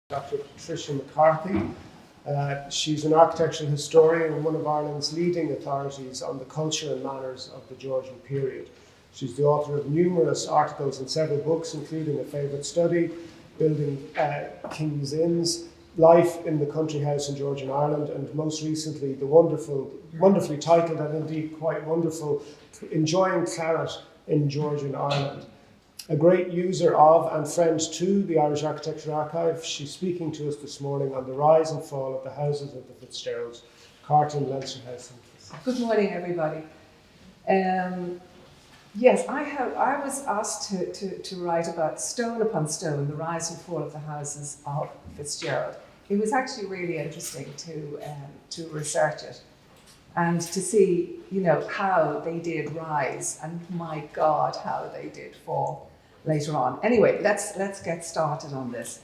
Dr. Patricia McCarthy. She's an architectural historian and one of Ireland's leading authorities on the culture and manners of the Georgian period. She's the author of numerous articles and several books, including A Favourite Study, Building King's Inns, Life in the Country House in Georgian Ireland, and most recently the wonderfully titled and indeed quite wonderful, Enjoying Claret in Georgian Ireland. A great user of and friend to the Irish Architecture Archive, she's speaking to us this morning on the rise and fall of the houses of the Fitzgeralds, Carton, Leinster House and Frascati. Good morning, everybody. Yes, I was asked to write about Stone Upon Stone, the rise and fall of the houses of Fitzgerald. It was actually really interesting to research it and to see, how they did rise, and my God, how they did fall later on. Anyway, let's get started on this.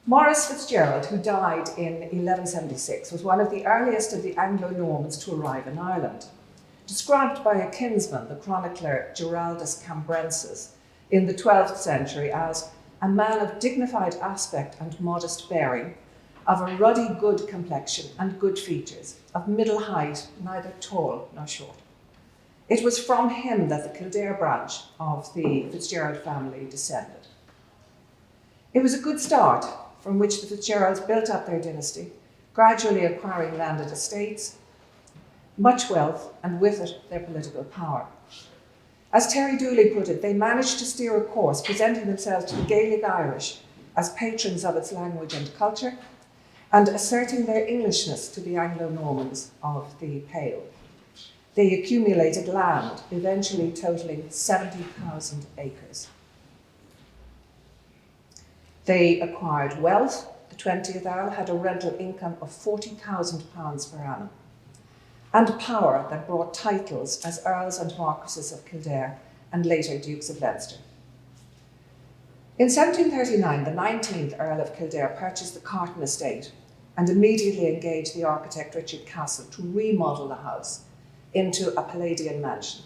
Maurice Fitzgerald, who died in 1176, was one of the earliest of the Anglo-Normans to arrive in Ireland. Described by a kinsman, the chronicler Giraldus Cambrensis, in the 12th century as a man of dignified aspect and modest bearing, of a ruddy good complexion and good features, of middle height, neither tall nor short. It was from him that the Kildare branch of the Fitzgerald family descended. It was a good start from which the Fitzgeralds built up their dynasty, gradually acquiring landed estates, much wealth, and with it their political power. As Terry Dooley put it, they managed to steer a course, presenting themselves to the Gaelic Irish as patrons of its language and culture, and asserting their Englishness to the Anglo-Normans of the Pale. They accumulated land, eventually totaling 70,000 acres. They acquired wealth. The 20th Earl had a rental income of £40,000 per annum, and power that brought titles as Earls and Marquesses of Kildare and later Dukes of Leinster. In 1739, the 19th Earl of Kildare purchased the Carton estate and immediately engaged the architect Richard Castle to remodel the house into a Palladian mansion.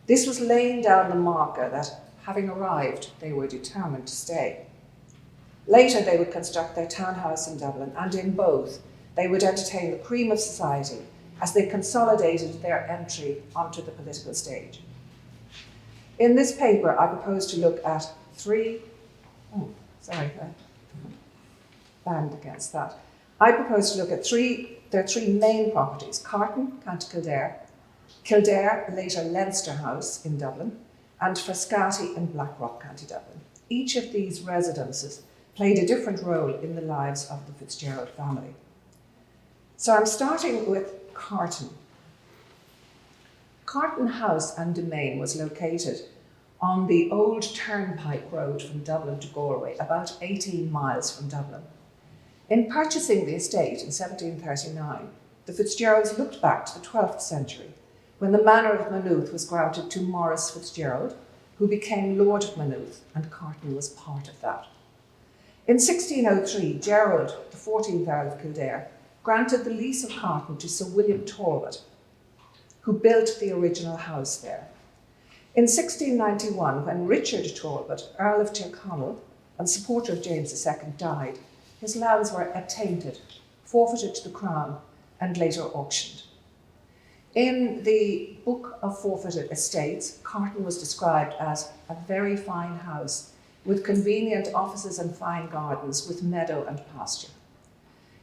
This was laying down the marker that, having arrived, they were determined to stay. Later, they would construct their townhouse in Dublin, and in both, they would entertain the cream of society as they consolidated their entry onto the political stage. In this paper, I propose to look at I propose to look at their three main properties: Carton, County Kildare, Kildare, later Leinster House in Dublin, and Frascati in Blackrock, County Dublin. Each of these residences played a different role in the lives of the Fitzgerald family. So I'm starting with Carton. Carton House and Domain was located on the old turnpike road from Dublin to Galway, about 18 miles from Dublin. In purchasing the estate in 1739, the Fitzgeralds looked back to the 12th century, when the manor of Maynooth was granted to Maurice Fitzgerald, who became Lord of Maynooth, and Carton was part of that. In 1603, Gerald, the 14th Earl of Kildare, granted the lease of Carton to Sir William Talbot, who built the original house there. In 1691, when Richard Talbot, Earl of Tyrconnell and supporter of James II, died, his lands were attainted, forfeited to the Crown, and later auctioned. In the Book of Forfeited Estates, Carton was described as a very fine house with convenient offices and fine gardens with meadow and pasture.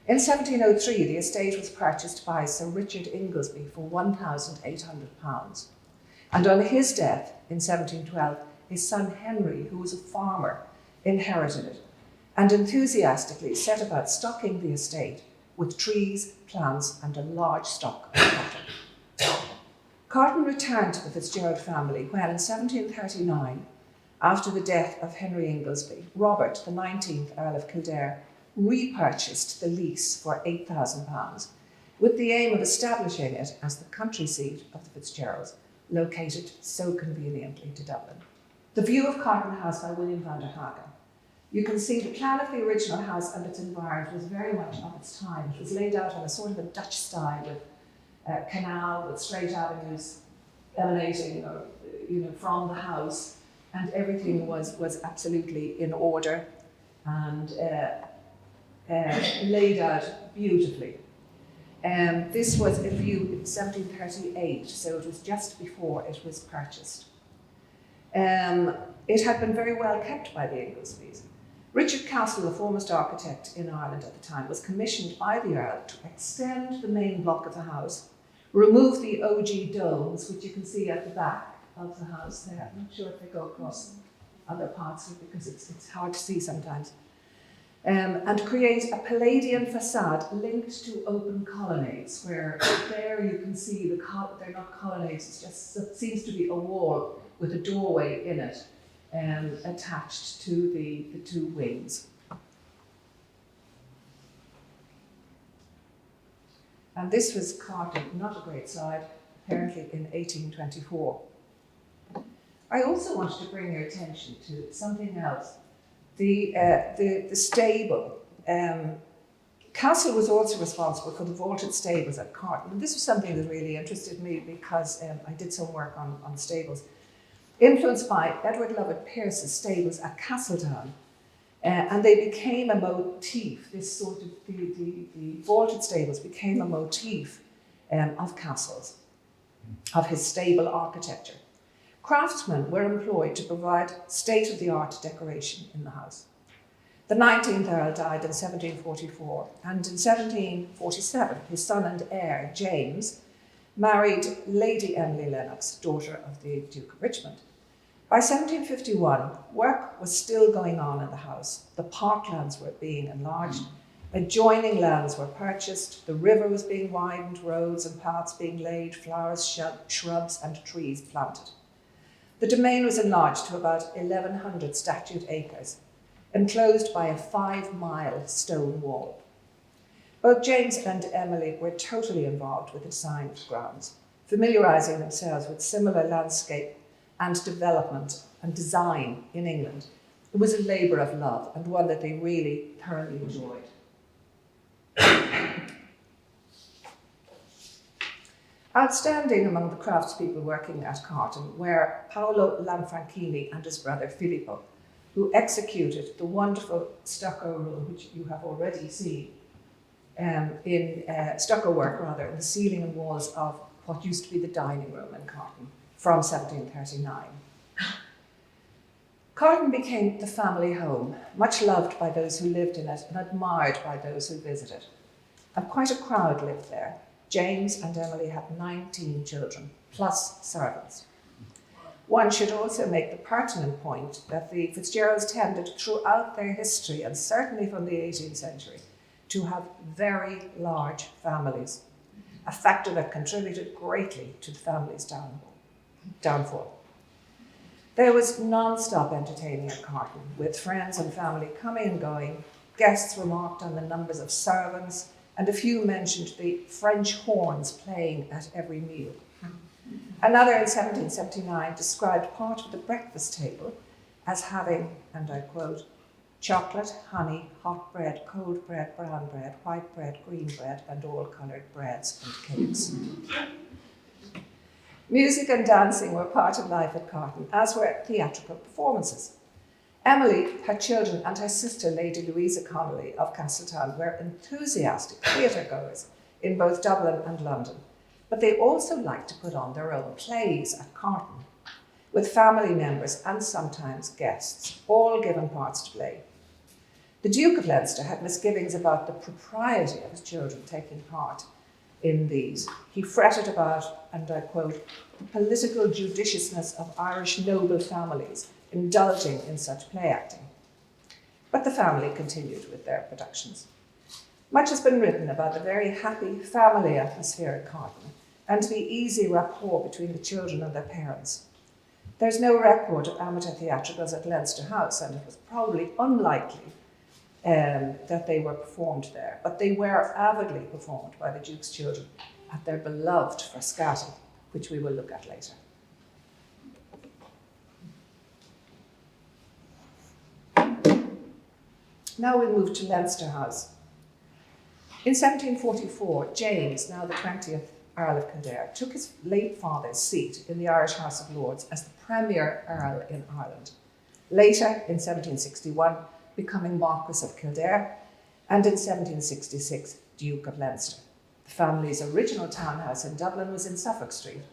In 1703, the estate was purchased by Sir Richard Inglesby for £1,800. And on his death in 1712, his son Henry, who was a farmer, inherited it and enthusiastically set about stocking the estate with trees, plants, and a large stock of cotton. Carton returned to the Fitzgerald family when, in 1739, after the death of Henry Inglesby, Robert, the 19th Earl of Kildare, repurchased the lease for £8,000 with the aim of establishing it as the country seat of the Fitzgeralds, located so conveniently to Dublin. The view of Carton House by William van der Hagen. You can see the plan of the original house and its environment was very much of its time. It was laid out in a sort of a Dutch style with a canal with straight avenues emanating from the house, and everything was absolutely in order. And laid out beautifully. This was a view in 1738, so it was just before it was purchased. It had been very well kept by the Inglesbys. Richard Castle, the foremost architect in Ireland at the time, was commissioned by the Earl to extend the main block of the house, remove the OG domes, which you can see at the back of the house there. I'm not sure if they go across other parts of it because it's hard to see sometimes. And create a Palladian facade linked to open colonnades, where there you can see they're not colonnades, it seems to be a wall with a doorway in it attached to the two wings. And this was Carton, not a great side, apparently in 1824. I also wanted to bring your attention to something else. The stable. Castle was also responsible for the vaulted stables at Carton. And this was something that really interested me because I did some work on stables. Influenced by Edward Lovett Pearce's stables at Castletown. And they became a motif, this sort of, the vaulted stables became a motif of Castle's, of his stable architecture. Craftsmen were employed to provide state-of-the-art decoration in the house. The 19th Earl died in 1744, and in 1747, his son and heir, James, married Lady Emily Lennox, daughter of the Duke of Richmond. By 1751, work was still going on in the house. The parklands were being enlarged, adjoining lands were purchased, the river was being widened, roads and paths being laid, flowers, shrubs and trees planted. The domain was enlarged to about 1,100 statute acres, enclosed by a 5-mile stone wall. Both James and Emily were totally involved with the design of the grounds, familiarising themselves with similar landscape and development and design in England. It was a labour of love and one that they really thoroughly enjoyed. Outstanding among the craftspeople working at Carton were Paolo Lanfranchini and his brother Filippo, who executed the wonderful stucco room, which you have already seen, stucco work in the ceiling and walls of what used to be the dining room in Carton from 1739. Carton became the family home, much loved by those who lived in it and admired by those who visited. And quite a crowd lived there. James and Emily had 19 children, plus servants. One should also make the pertinent point that the Fitzgeralds tended throughout their history, and certainly from the 18th century, to have very large families, a factor that contributed greatly to the family's downfall. There was non-stop entertaining at Carton, with friends and family coming and going. Guests remarked on the numbers of servants, and a few mentioned the French horns playing at every meal. Another in 1779 described part of the breakfast table as having, and I quote, chocolate, honey, hot bread, cold bread, brown bread, white bread, green bread, and all coloured breads and cakes. Music and dancing were part of life at Carton, as were theatrical performances. Emily, her children, and her sister, Lady Louisa Connolly of Castletown, were enthusiastic theatre goers in both Dublin and London, but they also liked to put on their own plays at Carton, with family members and sometimes guests, all given parts to play. The Duke of Leinster had misgivings about the propriety of his children taking part in these. He fretted about, and I quote, the political judiciousness of Irish noble families indulging in such play acting. But the family continued with their productions. Much has been written about the very happy family atmosphere at Carton and the easy rapport between the children and their parents. There's no record of amateur theatricals at Leinster House, and it was probably unlikely that they were performed there, but they were avidly performed by the Duke's children at their beloved Frascati, which we will look at later. Now we move to Leinster House. In 1744, James, now the 20th Earl of Kildare, took his late father's seat in the Irish House of Lords as the premier Earl in Ireland. Later, in 1761, becoming Marquess of Kildare, and in 1766, Duke of Leinster. The family's original townhouse in Dublin was in Suffolk Street,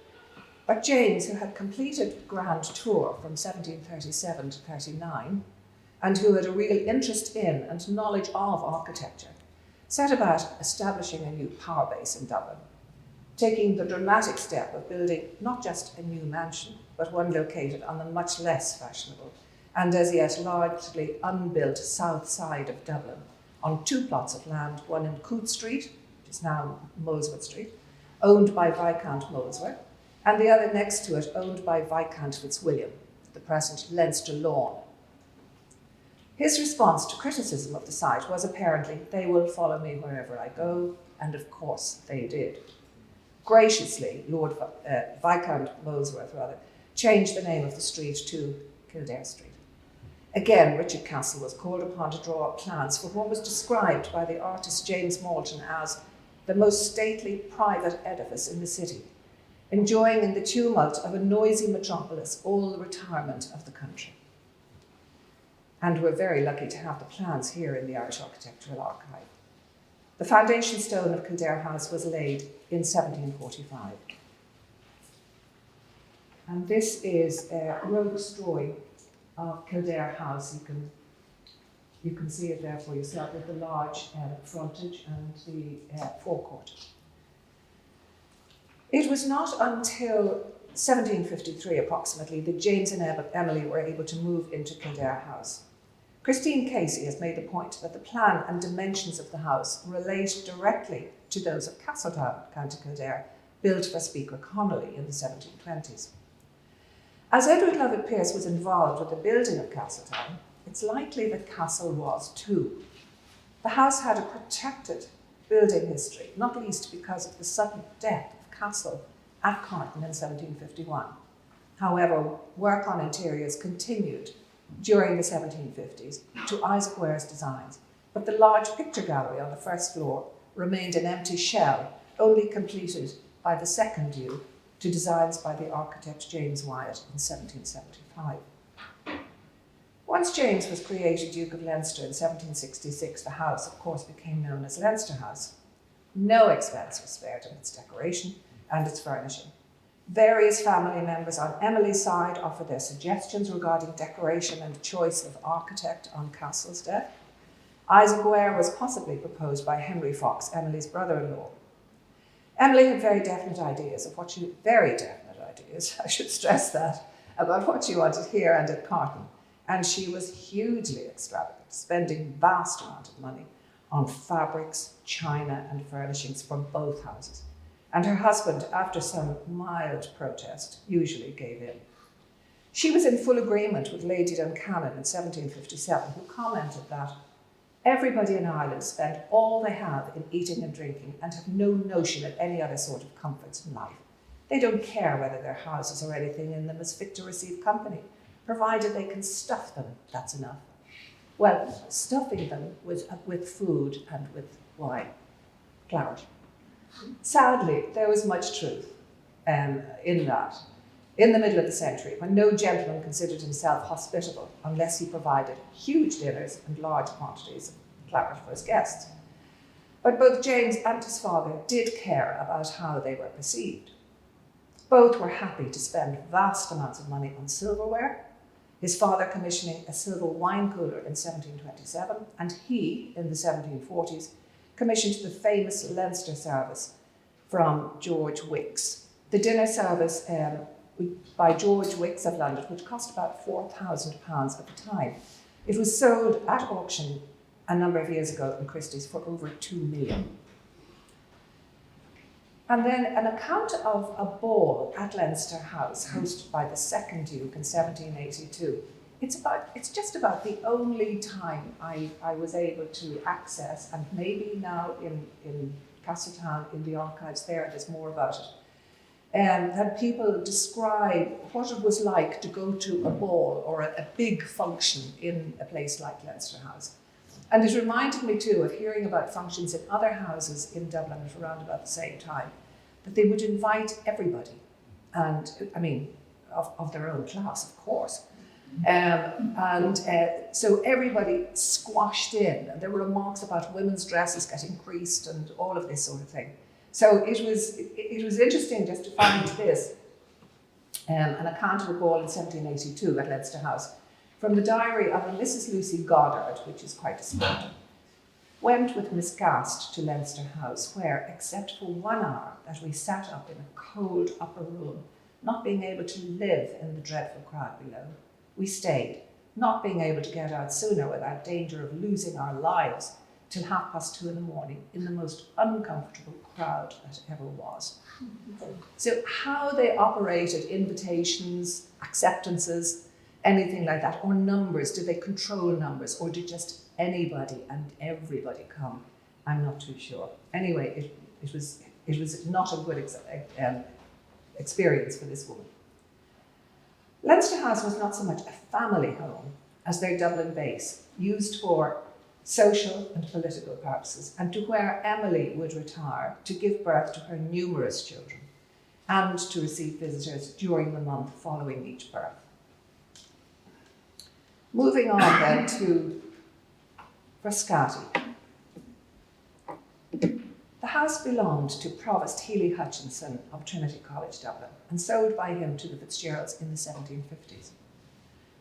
but James, who had completed Grand Tour from 1737 to 39, and who had a real interest in and knowledge of architecture, set about establishing a new power base in Dublin, taking the dramatic step of building not just a new mansion, but one located on the much less fashionable and as yet largely unbuilt south side of Dublin, on 2 plots of land, one in Coot Street, which is now Molesworth Street, owned by Viscount Molesworth, and the other next to it owned by Viscount Fitzwilliam, the present Leinster Lawn. His response to criticism of the site was apparently, "They will follow me wherever I go," and of course they did. Graciously, Viscount Molesworth changed the name of the street to Kildare Street. Again, Richard Castle was called upon to draw up plans for what was described by the artist James Moulton as the most stately private edifice in the city, enjoying in the tumult of a noisy metropolis all the retirement of the country. And we're very lucky to have the plans here in the Irish Architectural Archive. The foundation stone of Kildare House was laid in 1745. And this is a rogue's drawing of Kildare House. You can see it there for yourself with the large frontage and the forecourt. It was not until 1753 approximately that James and Emily were able to move into Kildare House. Christine Casey has made the point that the plan and dimensions of the house relate directly to those of Castletown, County Kildare, built for Speaker Connolly in the 1720s. As Edward Lovett Pearce was involved with the building of Castletown, it's likely that Castle was too. The house had a protected building history, not least because of the sudden death of Castle at Carton in 1751. However, work on interiors continued during the 1750s to Isaac Ware's designs, but the large picture gallery on the first floor remained an empty shell, only completed by the second Duke to designs by the architect James Wyatt in 1775. Once James was created Duke of Leinster in 1766, the house, of course, became known as Leinster House. No expense was spared in its decoration and its furnishing. Various family members on Emily's side offered their suggestions regarding decoration and choice of architect on Castle's death. Isaac Ware was possibly proposed by Henry Fox, Emily's brother-in-law. Emily had very definite ideas, I should stress that, about what she wanted here and at Carton. And she was hugely extravagant, spending vast amount of money on fabrics, china and furnishings from both houses. And her husband, after some mild protest, usually gave in. She was in full agreement with Lady Duncannon in 1757, who commented that everybody in Ireland spend all they have in eating and drinking and have no notion of any other sort of comforts in life. They don't care whether their houses or anything in them is fit to receive company, provided they can stuff them, that's enough. Well, stuffing them with food and with wine, claret. Sadly, there was much truth in that. In the middle of the century, when no gentleman considered himself hospitable unless he provided huge dinners and large quantities of claret for his guests. But both James and his father did care about how they were perceived. Both were happy to spend vast amounts of money on silverware, his father commissioning a silver wine cooler in 1727, and he, in the 1740s, commissioned the famous Leinster service from George Wicks. The dinner service by George Wicks of London, which cost about £4,000 at the time. It was sold at auction a number of years ago in Christie's for over £2 million. And then an account of a ball at Leinster House, hosted by the second Duke in 1782. It's just about the only time I was able to access, and maybe now in Castletown, in the archives there's more about it, that people describe what it was like to go to a ball or a big function in a place like Leinster House. And it reminded me too of hearing about functions in other houses in Dublin at around about the same time, that they would invite everybody, and I mean, of their own class, of course. So everybody squashed in, and there were remarks about women's dresses getting creased and all of this sort of thing. So it was interesting just to find this, an account of a ball in 1782 at Leinster House from the diary of a Mrs. Lucy Goddard, which is quite a spot. Went with Miss Gast to Leinster House, where, except for 1 hour that we sat up in a cold upper room, not being able to live in the dreadful crowd below, we stayed, not being able to get out sooner without danger of losing our lives, till 2:30 in the morning in the most uncomfortable crowd that ever was. So how they operated invitations, acceptances, anything like that, or numbers, did they control numbers, or did just anybody and everybody come? I'm not too sure. Anyway, it was not a good experience for this woman. Leinster House was not so much a family home as their Dublin base, used for social and political purposes, and to where Emily would retire to give birth to her numerous children and to receive visitors during the month following each birth. Moving on then to Frascati. The house belonged to Provost Healy Hutchinson of Trinity College, Dublin, and sold by him to the Fitzgeralds in the 1750s.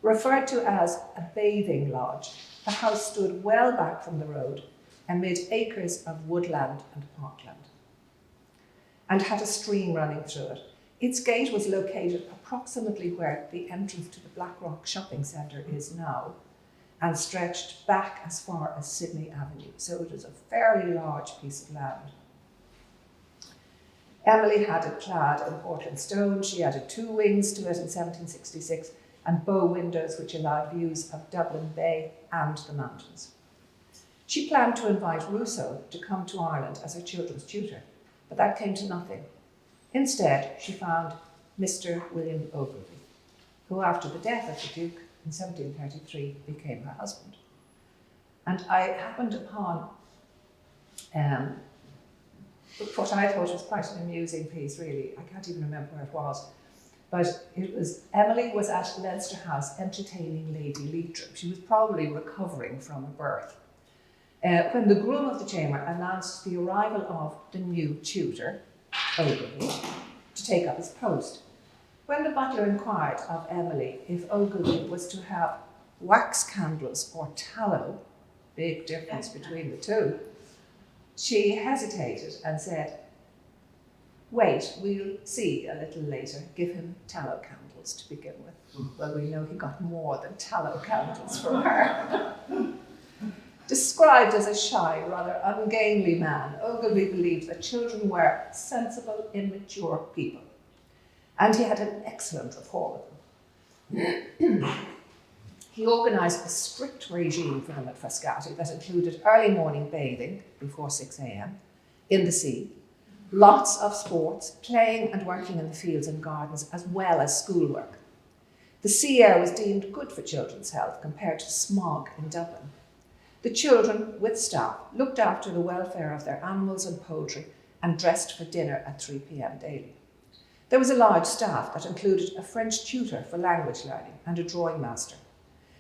Referred to as a bathing lodge, the house stood well back from the road amid acres of woodland and parkland, and had a stream running through it. Its gate was located approximately where the entrance to the Blackrock shopping centre is now, and stretched back as far as Sydney Avenue, so it was a fairly large piece of land. Emily had it clad in Portland stone. She added 2 wings to it in 1766, and bow windows which allowed views of Dublin Bay and the mountains. She planned to invite Rousseau to come to Ireland as her children's tutor, but that came to nothing. Instead, she found Mr. William Ogilvy, who after the death of the Duke in 1733 became her husband. And I happened upon what I thought was quite an amusing piece, really. I can't even remember where it was. But it was, Emily was at Leinster House entertaining Lady Leitrim. She was probably recovering from a birth, when the groom of the chamber announced the arrival of the new tutor, Ogilvy, to take up his post. When the butler inquired of Emily if Ogilvy was to have wax candles or tallow, big difference between the two, she hesitated and said, "Wait, we'll see a little later. Give him tallow candles to begin with." Well, we know he got more than tallow candles from her. Described as a shy, rather ungainly man, Ogilvy believed that children were sensible, immature people, and he had an excellent rapport with them. He organised a strict regime for them at Frascati that included early morning bathing before 6 a.m. in the sea, lots of sports, playing and working in the fields and gardens, as well as schoolwork. The sea air was deemed good for children's health compared to smog in Dublin. The children, with staff, looked after the welfare of their animals and poultry and dressed for dinner at 3 p.m. daily. There was a large staff that included a French tutor for language learning and a drawing master.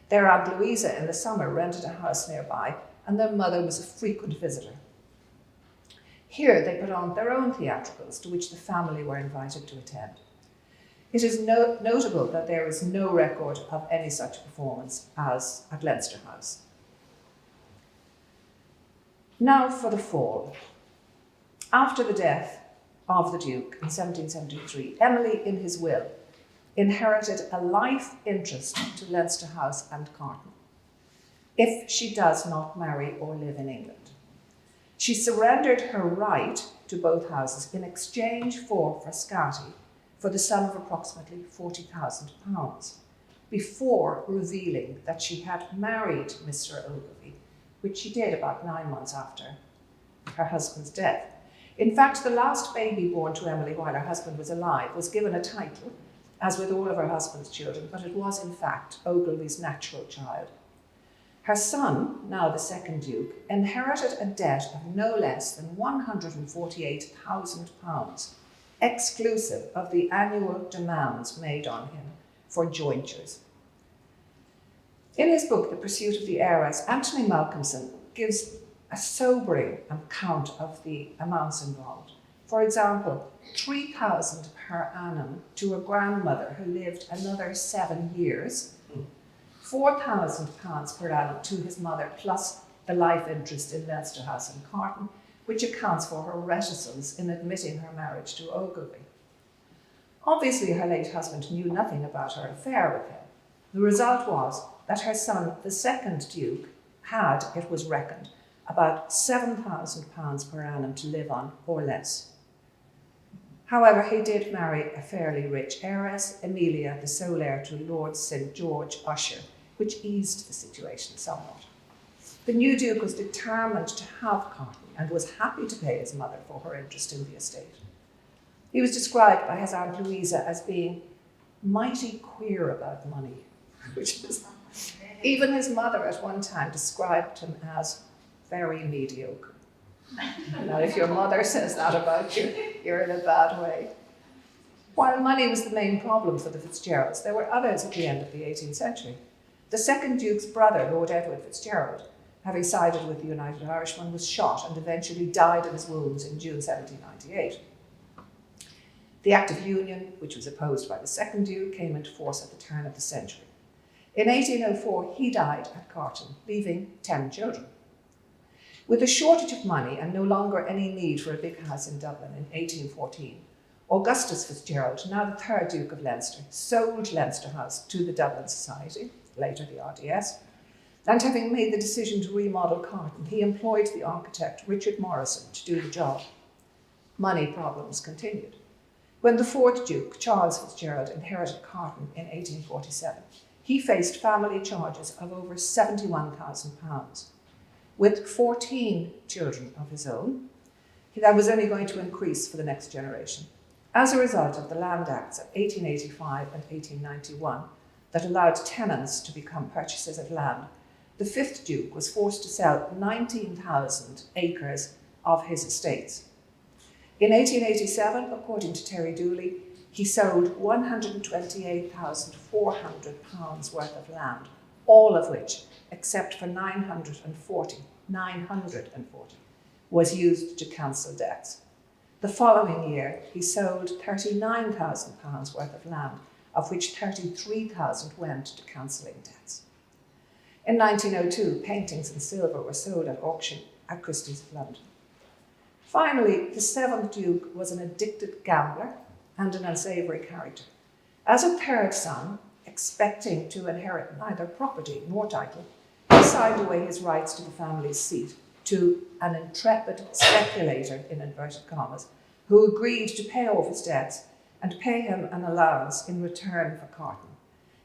Their Aunt Louisa in the summer rented a house nearby, and their mother was a frequent visitor. Here they put on their own theatricals to which the family were invited to attend. It is notable that there is no record of any such performance as at Leinster House. Now for the fall. After the death of the Duke in 1773, Emily, in his will, inherited a life interest to Leinster House and Carton, if she does not marry or live in England. She surrendered her right to both houses in exchange for Frascati for the sum of approximately £40,000, before revealing that she had married Mr. Ogilvy, which she did about 9 months after her husband's death. In fact, the last baby born to Emily while her husband was alive was given a title, as with all of her husband's children, but it was in fact Ogilvy's natural child. Her son, now the second Duke, inherited a debt of no less than £148,000, exclusive of the annual demands made on him for jointures. In his book, The Pursuit of the Heiress, Anthony Malcolmson gives a sobering account of the amounts involved. For example, £3,000 per annum to a grandmother who lived another 7 years, £4,000 per annum to his mother, plus the life interest in Leinster House and Carton, which accounts for her reticence in admitting her marriage to Ogilvy. Obviously, her late husband knew nothing about her affair with him. The result was that her son, the second Duke, had, it was reckoned, about £7,000 per annum to live on, or less. However, he did marry a fairly rich heiress, Amelia, the sole heir to Lord St. George Usher, which eased the situation somewhat. The new Duke was determined to have Carton and was happy to pay his mother for her interest in the estate. He was described by his Aunt Louisa as being mighty queer about money, which is, even his mother at one time described him as very mediocre. Now, if your mother says that about you, you're in a bad way. While money was the main problem for the Fitzgeralds, there were others at the end of the 18th century. The second Duke's brother, Lord Edward Fitzgerald, having sided with the United Irishmen, was shot and eventually died of his wounds in June 1798. The Act of Union, which was opposed by the second Duke, came into force at the turn of the century. In 1804, he died at Carton, leaving 10 children. With a shortage of money and no longer any need for a big house in Dublin in 1814, Augustus Fitzgerald, now the third Duke of Leinster, sold Leinster House to the Dublin Society, later the RDS, and having made the decision to remodel Carton, he employed the architect Richard Morrison to do the job. Money problems continued. When the fourth Duke, Charles Fitzgerald, inherited Carton in 1847, he faced family charges of over £71,000. With 14 children of his own, that was only going to increase for the next generation. As a result of the Land Acts of 1885 and 1891 that allowed tenants to become purchasers of land, the fifth Duke was forced to sell 19,000 acres of his estates. In 1887, according to Terry Dooley, he sold £128,400 worth of land, all of which, except for 940, was used to cancel debts. The following year, he sold £39,000 worth of land, of which £33,000 went to cancelling debts. In 1902, paintings in silver were sold at auction at Christie's of London. Finally, the seventh Duke was an addicted gambler and an unsavoury character. As a third son, expecting to inherit neither property nor title, he signed away his rights to the family's seat to an intrepid speculator, in inverted commas, who agreed to pay off his debts and pay him an allowance in return for Carton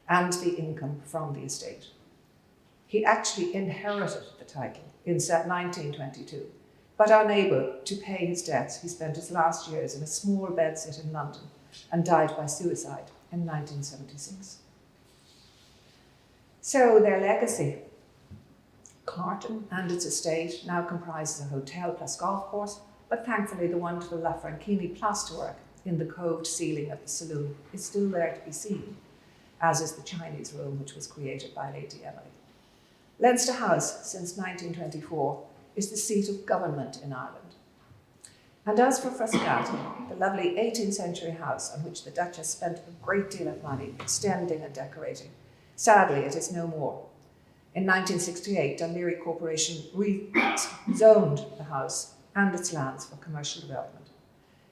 and the income from the estate. He actually inherited the title in 1922, but unable to pay his debts, he spent his last years in a small bedsit in London and died by suicide in 1976. So their legacy. Carton and its estate now comprises a hotel plus golf course, but thankfully the wonderful La Franchini plasterwork in the coved ceiling of the saloon is still there to be seen, as is the Chinese room which was created by Lady Emily. Leinster House, since 1924, is the seat of government in Ireland. And as for Frascati, the lovely 18th century house on which the Duchess spent a great deal of money extending and decorating, sadly it is no more. In 1968, Dún Laoghaire Corporation rezoned the house and its lands for commercial development.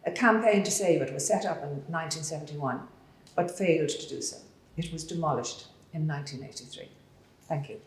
A campaign to save it was set up in 1971, but failed to do so. It was demolished in 1983. Thank you.